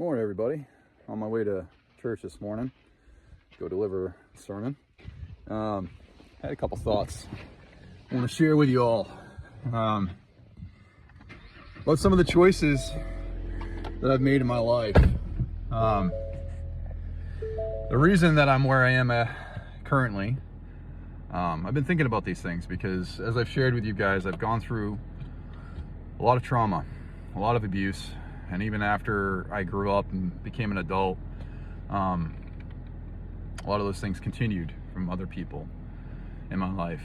Morning, everybody. On my way to church this morning, go deliver a sermon. Had a couple thoughts I want to share with you all about some of the choices that I've made in my life. The reason that I'm where I am currently, I've been thinking about these things because, as I've shared with you guys, I've gone through a lot of trauma, a lot of abuse. And even after I grew up and became an adult, a lot of those things continued from other people in my life.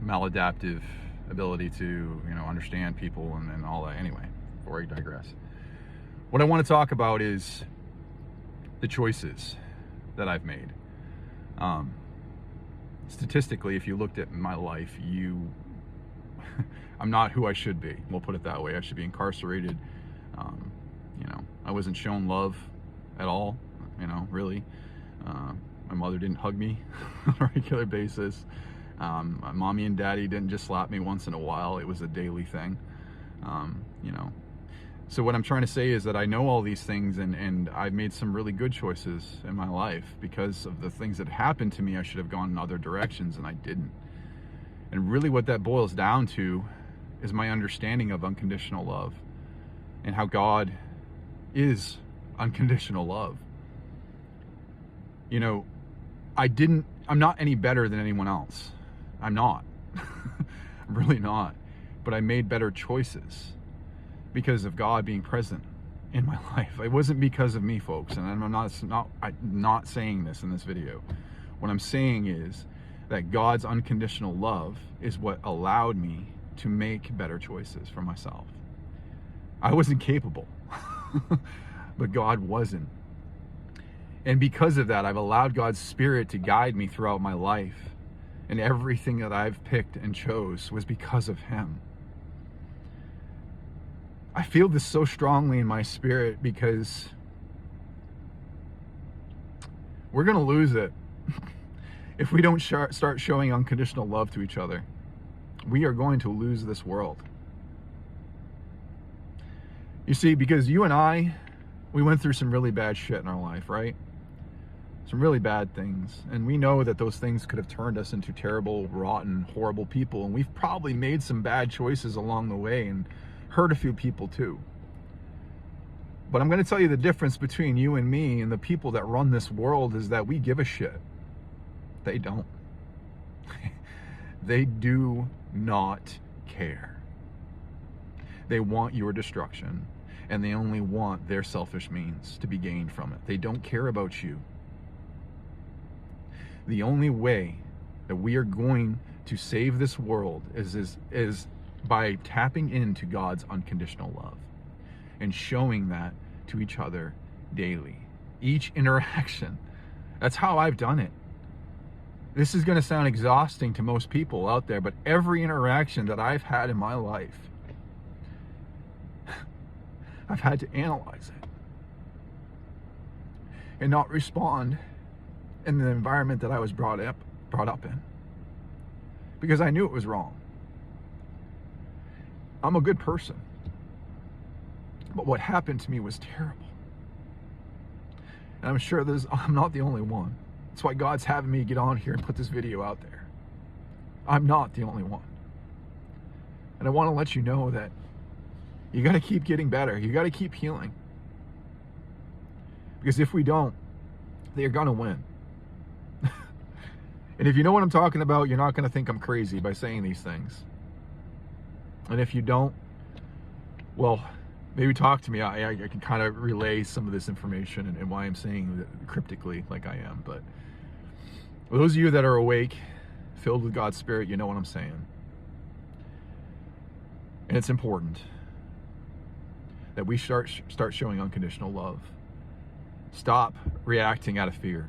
Maladaptive ability to, understand people and all that. Anyway, before I digress, what I want to talk about is the choices that I've made. Statistically, if you looked at my life, I'm not who I should be. We'll put it that way. I should be incarcerated. I wasn't shown love at all, really. My mother didn't hug me on a regular basis. My mommy and daddy didn't just slap me once in a while. It was a daily thing, So what I'm trying to say is that I know all these things, and I've made some really good choices in my life because of the things that happened to me. I should have gone in other directions, and I didn't. And really what that boils down to is my understanding of unconditional love and how God is unconditional love. I'm not any better than anyone else. I'm not. I'm really not. But I made better choices because of God being present in my life. It wasn't because of me, folks, and I'm not saying this in this video. What I'm saying is that God's unconditional love is what allowed me to make better choices for myself. I wasn't capable, but God wasn't. And because of that, I've allowed God's Spirit to guide me throughout my life. And everything that I've picked and chose was because of Him. I feel this so strongly in my spirit because we're going to lose it if we don't start showing unconditional love to each other. We are going to lose this world. You see, because you and I, we went through some really bad shit in our life, right? Some really bad things. And we know that those things could have turned us into terrible, rotten, horrible people. And we've probably made some bad choices along the way and hurt a few people too. But I'm going to tell you the difference between you and me and the people that run this world is that we give a shit. They don't. They do not care. They want your destruction, and they only want their selfish means to be gained from it. They don't care about you. The only way that we are going to save this world is by tapping into God's unconditional love and showing that to each other daily. Each interaction. That's how I've done it. This is going to sound exhausting to most people out there, but every interaction that I've had in my life, I've had to analyze it and not respond in the environment that I was brought up in, because I knew it was wrong. I'm a good person, but what happened to me was terrible. And I'm sure I'm not the only one. That's why God's having me get on here and put this video out there. I'm not the only one. And I want to let you know that you got to keep getting better. You got to keep healing. Because if we don't, they're going to win. And if you know what I'm talking about, you're not going to think I'm crazy by saying these things. And if you don't, well, maybe talk to me. I can kind of relay some of this information and why I'm saying it cryptically like I am. But those of you that are awake, filled with God's Spirit, you know what I'm saying. And it's important that we start showing unconditional love. Stop reacting out of fear.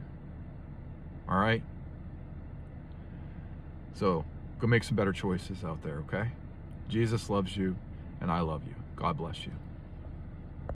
All right? So go make some better choices out there, okay? Jesus loves you, and I love you. God bless you.